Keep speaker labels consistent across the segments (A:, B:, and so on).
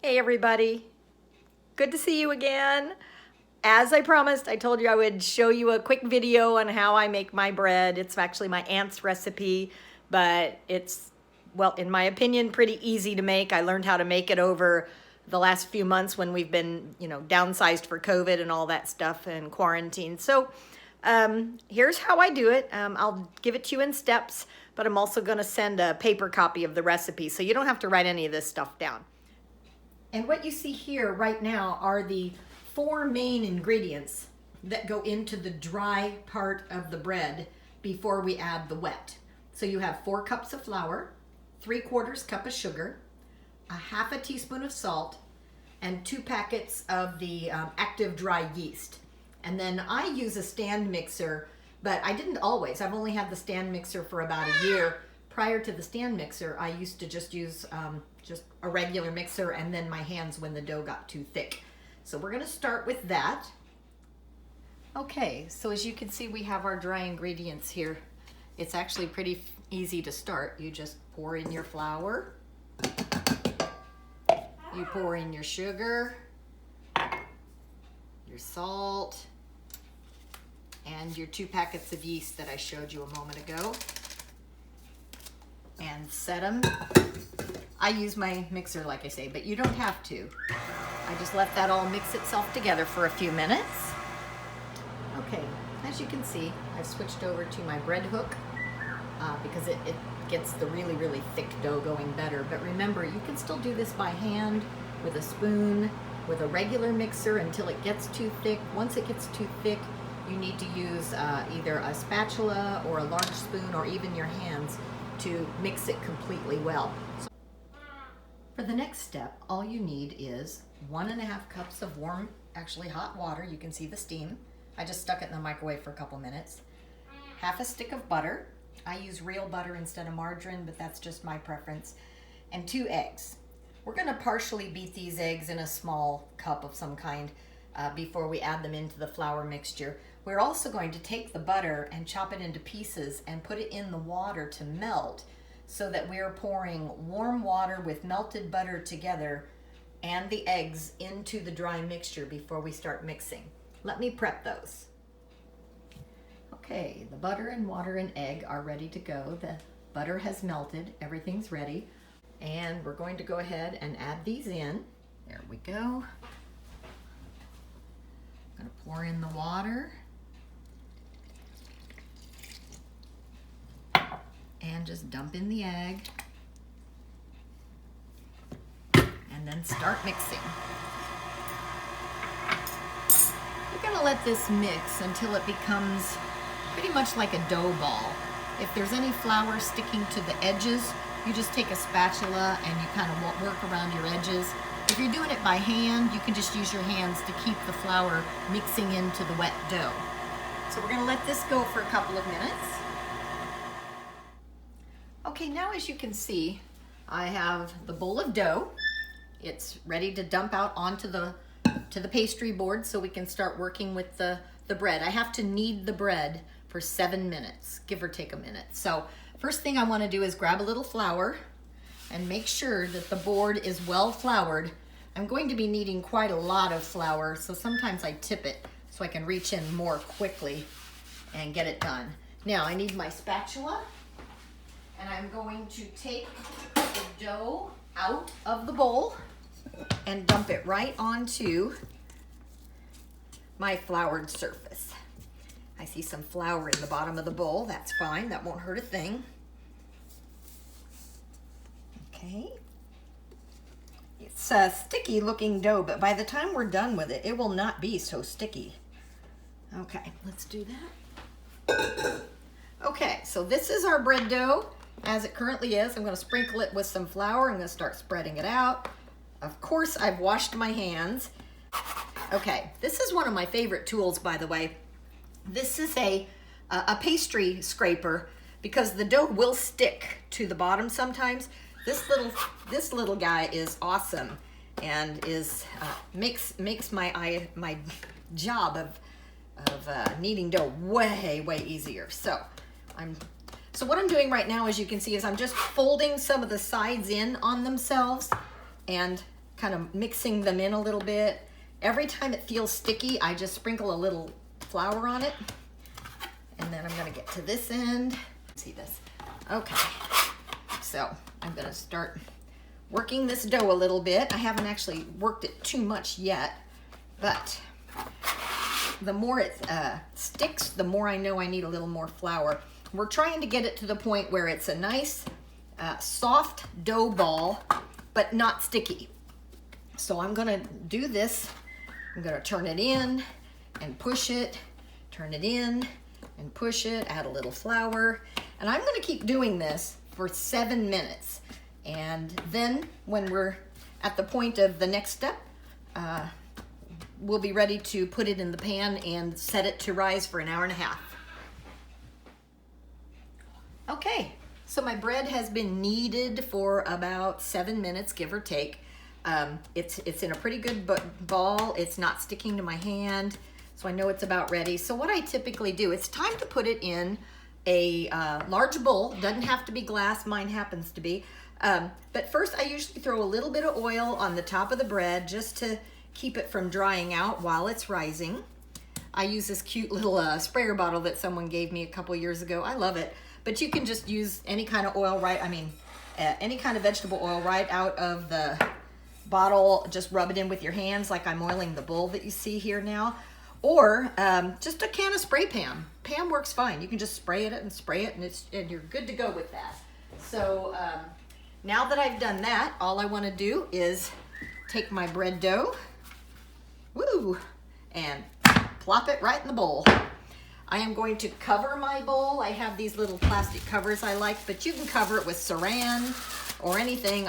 A: Hey everybody, good to see you again. As I promised, I told you I would show you a quick video on how I make my bread. It's actually my aunt's recipe, but it's, well, in my opinion, pretty easy to make. I learned how to make it over the last few months when we've been, downsized for COVID and all that stuff and quarantine. So here's how I do it. I'll give it to you in steps, but I'm also gonna send a paper copy of the recipe so you don't have to write any of this stuff down. And what you see here right now are the 4 main ingredients that go into the dry part of the bread before we add the wet. So you have 4 cups of flour, 3/4 cup of sugar, a 1/2 teaspoon of salt, and 2 packets of the active dry yeast. And then I use a stand mixer, but I didn't always. I've only had the stand mixer for about a year. Prior to the stand mixer, I used to just use just a regular mixer and then my hands when the dough got too thick. So we're gonna start with that. Okay, so as you can see, we have our dry ingredients here. It's actually pretty easy to start. You just pour in your flour, you pour in your sugar, your salt, and your 2 packets of yeast that I showed you a moment ago. And set them. I use my mixer, like I say, but you don't have to. I just let that all mix itself together for a few minutes. Okay, as you can see, I've switched over to my bread hook because it gets the really thick dough going better. But remember, you can still do this by hand, with a spoon, with a regular mixer until it gets too thick. Once it gets too thick, you need to use either a spatula or a large spoon or even your hands to mix it completely well. So for the next step, all you need is 1.5 cups of warm, actually hot water. You can see the steam. I just stuck it in the microwave for a couple minutes. 1/2 stick of butter. I use real butter instead of margarine, but that's just my preference. And 2 eggs. We're gonna partially beat these eggs in a small cup of some kind before we add them into the flour mixture. We're also going to take the butter and chop it into pieces and put it in the water to melt, so that we're pouring warm water with melted butter together and the eggs into the dry mixture before we start mixing. Let me prep those. Okay, the butter and water and egg are ready to go. The butter has melted, everything's ready. And we're going to go ahead and add these in. There we go. I'm gonna pour in the water. And just dump in the egg. And then start mixing. You're gonna let this mix until it becomes pretty much like a dough ball. If there's any flour sticking to the edges, you just take a spatula and you kind of work around your edges. If you're doing it by hand, you can just use your hands to keep the flour mixing into the wet dough. So we're gonna let this go for a couple of minutes. Okay, now as you can see, I have the bowl of dough. It's ready to dump out onto the pastry board so we can start working with the bread. I have to knead the bread for 7 minutes, give or take a minute. So first thing I want to do is grab a little flour and make sure that the board is well floured. I'm going to be needing quite a lot of flour, so sometimes I tip it so I can reach in more quickly and get it done. Now I need my spatula. And I'm going to take the dough out of the bowl and dump it right onto my floured surface. I see some flour in the bottom of the bowl. That's fine, that won't hurt a thing. Okay. It's a sticky looking dough, but by the time we're done with it, it will not be so sticky. Okay, let's do that. Okay, so this is our bread dough. As it currently is, I'm going to sprinkle it with some flour. I'm going to start spreading it out. Of course, I've washed my hands. Okay, this is one of my favorite tools, by the way. This is a pastry scraper because the dough will stick to the bottom sometimes. This little guy is awesome and makes my job of kneading dough way easier. So what I'm doing right now, as you can see, is I'm just folding some of the sides in on themselves and kind of mixing them in a little bit. Every time it feels sticky, I just sprinkle a little flour on it. And then I'm gonna get to this end. See this? Okay, so I'm gonna start working this dough a little bit. I haven't actually worked it too much yet, but the more it sticks, the more I know I need a little more flour. We're trying to get it to the point where it's a nice soft dough ball, but not sticky. So I'm gonna do this. I'm gonna turn it in and push it, turn it in and push it, add a little flour. And I'm gonna keep doing this for 7 minutes. And then when we're at the point of the next step, we'll be ready to put it in the pan and set it to rise for an hour and a half. Okay, so my bread has been kneaded for about 7 minutes, give or take. It's in a pretty good ball. It's not sticking to my hand, so I know it's about ready. So what I typically do, it's time to put it in a large bowl. Doesn't have to be glass, mine happens to be. But first I usually throw a little bit of oil on the top of the bread just to keep it from drying out while it's rising. I use this cute little sprayer bottle that someone gave me a couple years ago. I love it. But you can just use any kind of oil, any kind of vegetable oil right out of the bottle. Just rub it in with your hands like I'm oiling the bowl that you see here now. Or just a can of spray Pam. Pam works fine. You can just spray it and you're good to go with that. So now that I've done that, all I want to do is take my bread dough, and plop it right in the bowl. I am going to cover my bowl. I have these little plastic covers I like, but you can cover it with saran or anything.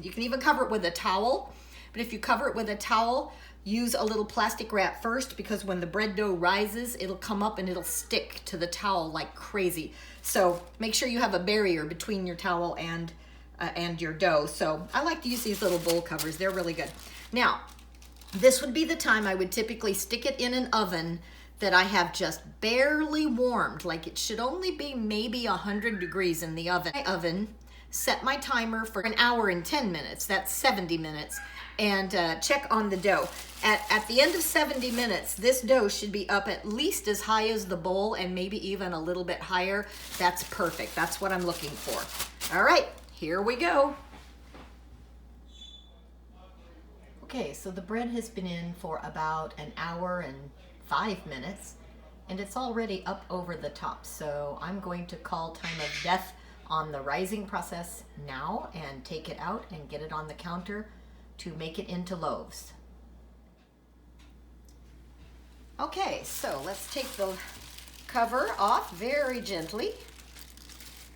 A: You can even cover it with a towel. But if you cover it with a towel, use a little plastic wrap first, because when the bread dough rises, it'll come up and it'll stick to the towel like crazy. So make sure you have a barrier between your towel and your dough. So I like to use these little bowl covers. They're really good. Now, this would be the time I would typically stick it in an oven that I have just barely warmed. Like it should only be maybe 100 degrees in the oven. My oven, set my timer for an hour and 10 minutes. That's 70 minutes. And check on the dough. At the end of 70 minutes, this dough should be up at least as high as the bowl and maybe even a little bit higher. That's perfect. That's what I'm looking for. All right, here we go. Okay, so the bread has been in for about an hour and 5 minutes, and it's already up over the top. So I'm going to call time of death on the rising process now and take it out and get it on the counter to make it into loaves. Okay, so let's take the cover off very gently,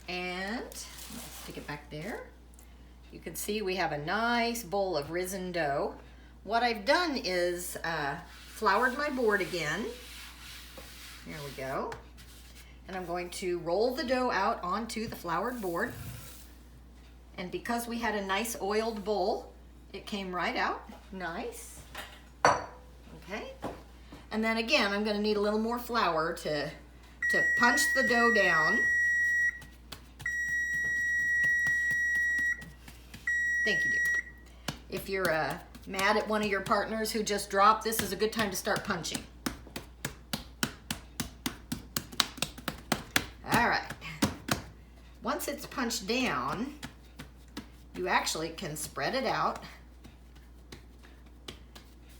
A: and let's stick it back there. You can see we have a nice bowl of risen dough. What I've done is floured my board again. There we go. And I'm going to roll the dough out onto the floured board. And because we had a nice oiled bowl, it came right out. Nice. Okay. And then again, I'm going to need a little more flour to punch the dough down. Thank you, dear. If you're mad at one of your partners who just dropped, this is a good time to start punching. All right. Once it's punched down, you actually can spread it out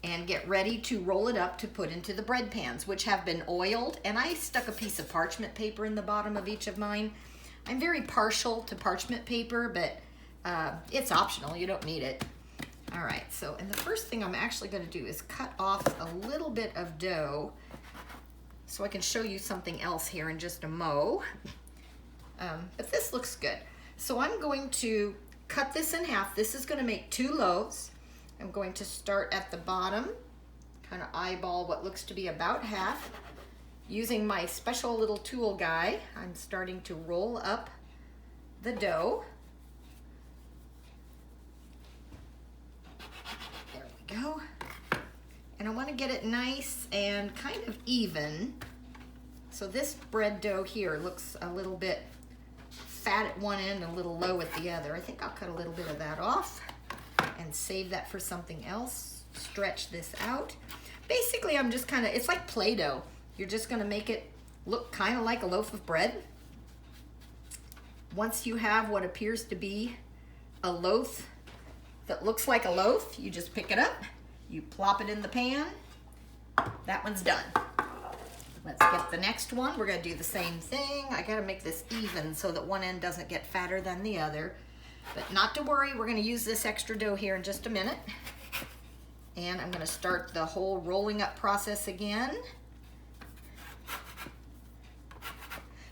A: and get ready to roll it up to put into the bread pans, which have been oiled. And I stuck a piece of parchment paper in the bottom of each of mine. I'm very partial to parchment paper, but it's optional. You don't need it. All right, so, and the first thing I'm actually going to do is cut off a little bit of dough so I can show you something else here in just a mo. But this looks good. So I'm going to cut this in half. This is going to make 2 loaves. I'm going to start at the bottom, kind of eyeball what looks to be about half. Using my special little tool guy, I'm starting to roll up the dough. There we go. And I want to get it nice and kind of even. So this bread dough here looks a little bit fat at one end and a little low at the other. I think I'll cut a little bit of that off and and save that for something else. Stretch this out. Basically, I'm just kind of, it's like Play-Doh. You're just gonna make it look kind of like a loaf of bread. Once you have what appears to be a loaf that looks like a loaf, you just pick it up, you plop it in the pan. That one's done. Let's get the next one. We're gonna do the same thing. I gotta make this even so that one end doesn't get fatter than the other. But not to worry, we're gonna use this extra dough here in just a minute. And I'm gonna start the whole rolling up process again.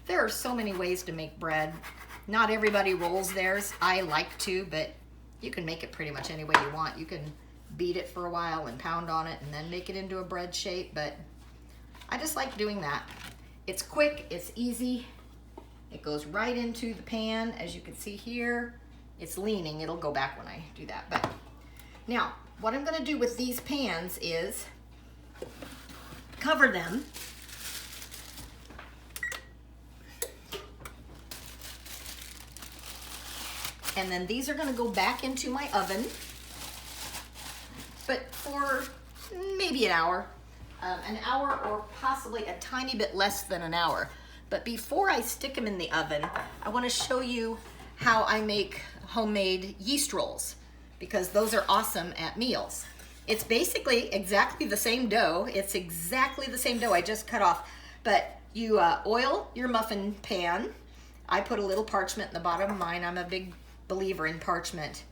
A: There are so many ways to make bread. Not everybody rolls theirs. I like to, but you can make it pretty much any way you want. You can beat it for a while and pound on it and then make it into a bread shape, but I just like doing that. It's quick, it's easy. It goes right into the pan. As you can see here, it's leaning. It'll go back when I do that. But now, what I'm gonna do with these pans is cover them. And then these are gonna go back into my oven, but for maybe an hour or possibly a tiny bit less than an hour. But before I stick them in the oven, I wanna show you how I make homemade yeast rolls, because those are awesome at meals. It's basically exactly the same dough. It's exactly the same dough I just cut off, but you oil your muffin pan. I put a little parchment in the bottom of mine. I'm a big believer in parchment.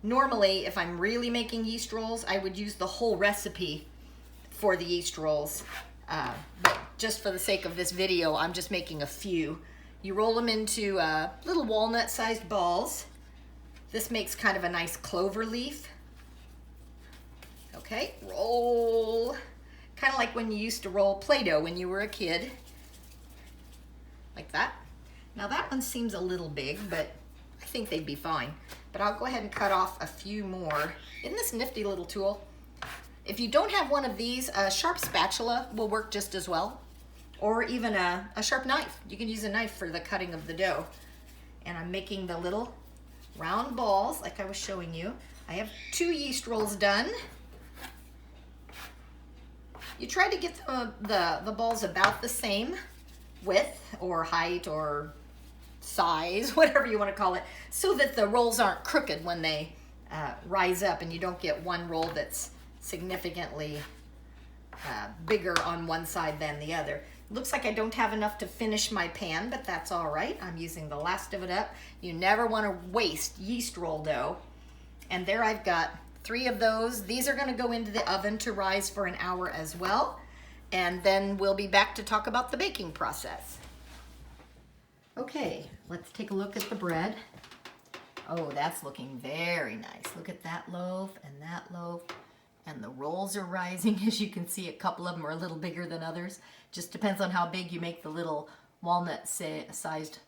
A: Normally, if I'm really making yeast rolls, I would use the whole recipe for the yeast rolls. But just for the sake of this video, I'm just making a few. You roll them into little walnut-sized balls. This makes kind of a nice clover leaf. Okay, roll. Kind of like when you used to roll Play-Doh when you were a kid. Like that. Now that one seems a little big, but I think they'd be fine. But I'll go ahead and cut off a few more. Isn't this nifty little tool? If you don't have one of these, a sharp spatula will work just as well. Or even a sharp knife. You can use a knife for the cutting of the dough. And I'm making the little round balls like I was showing you. I have 2 yeast rolls done. You try to get the balls about the same width or height or size, whatever you want to call it, so that the rolls aren't crooked when they rise up and you don't get one roll that's significantly bigger on one side than the other. Looks like I don't have enough to finish my pan, but that's all right. I'm using the last of it up. You never want to waste yeast roll dough. And there I've got 3 of those. These are going to go into the oven to rise for an hour as well. And then we'll be back to talk about the baking process. Okay, let's take a look at the bread. Oh, that's looking very nice. Look at that loaf and that loaf. And the rolls are rising. As you can see, a couple of them are a little bigger than others. Just depends on how big you make the little walnut-sized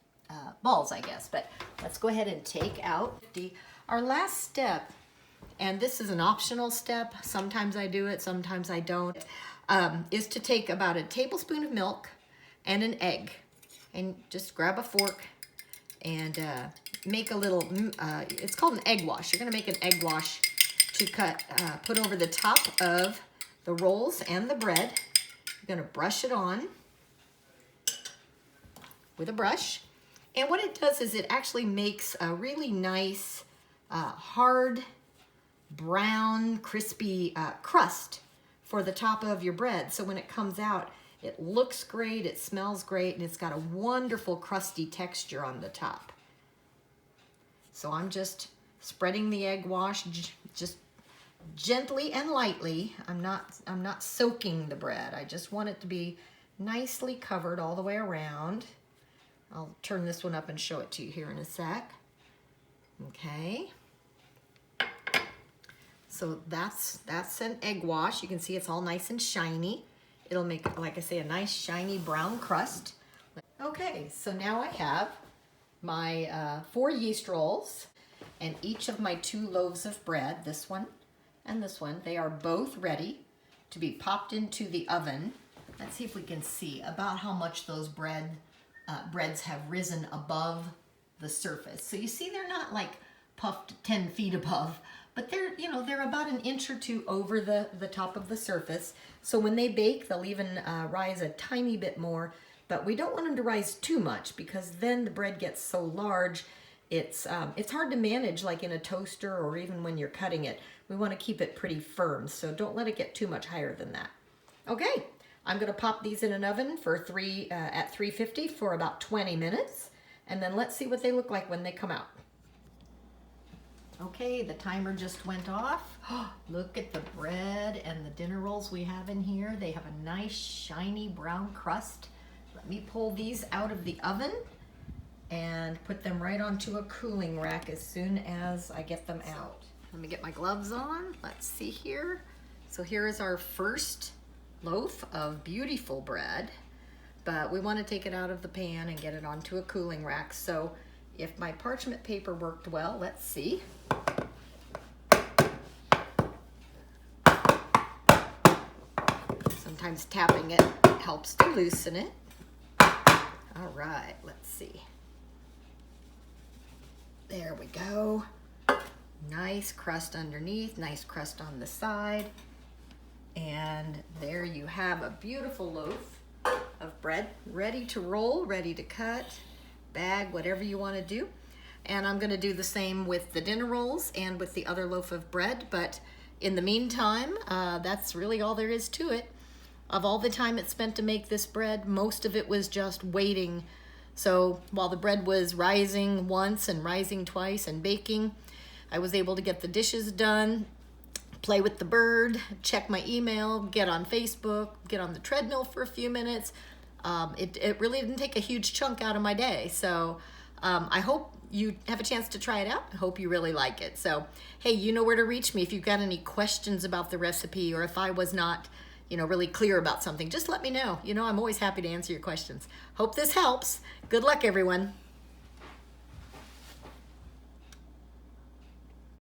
A: balls, I guess. But let's go ahead and take out our last step. And this is an optional step. Sometimes I do it, sometimes I don't. Is to take about a tablespoon of milk and an egg. And just grab a fork and make a little, it's called an egg wash. You're gonna make an egg wash to put over the top of the rolls and the bread. You're gonna brush it on with a brush. And what it does is it actually makes a really nice, hard, brown, crispy crust for the top of your bread. So when it comes out, it looks great, it smells great, and it's got a wonderful crusty texture on the top. So I'm just spreading the egg wash just gently and lightly. I'm not soaking the bread. I just want it to be nicely covered all the way around. I'll turn this one up and show it to you here in a sec. Okay. So that's an egg wash. You can see it's all nice and shiny. It'll make, like I say, a nice shiny brown crust. Okay, so now I have my 4 yeast rolls and each of my 2 loaves of bread, this one and this one. They are both ready to be popped into the oven. Let's see if we can see about how much those breads have risen above the surface. So you see they're not like puffed 10 feet above, but they're, you know, they're about an inch or two over the top of the surface. So when they bake, they'll even rise a tiny bit more, but we don't want them to rise too much because then the bread gets so large, it's hard to manage like in a toaster or even when you're cutting it. We want to keep it pretty firm, so don't let it get too much higher than that. Okay, I'm gonna pop these in an oven for at 350 for about 20 minutes, and then let's see what they look like when they come out. Okay, the timer just went off. Look at the bread and the dinner rolls we have in here. They have a nice shiny brown crust. Let me pull these out of the oven and put them right onto a cooling rack as soon as I get them out. Let me get my gloves on. Let's see here. So here is our first loaf of beautiful bread, but we want to take it out of the pan and get it onto a cooling rack. So if my parchment paper worked well, let's see. Sometimes tapping it helps to loosen it. All right, let's see. There we go. Nice crust underneath, nice crust on the side. And there you have a beautiful loaf of bread, ready to roll, ready to cut, bag, whatever you want to do. And I'm going to do the same with the dinner rolls and with the other loaf of bread. But in the meantime, that's really all there is to it. Of all the time it spent to make this bread, most of it was just waiting. So while the bread was rising once and rising twice and baking, I was able to get the dishes done, play with the bird, check my email, get on Facebook, get on the treadmill for a few minutes. It really didn't take a huge chunk out of my day. So I hope you have a chance to try it out. I hope you really like it. So, hey, you know where to reach me if you've got any questions about the recipe, or if I was not, you know, really clear about something, just let me know. You know, I'm always happy to answer your questions. Hope this helps. Good luck, everyone.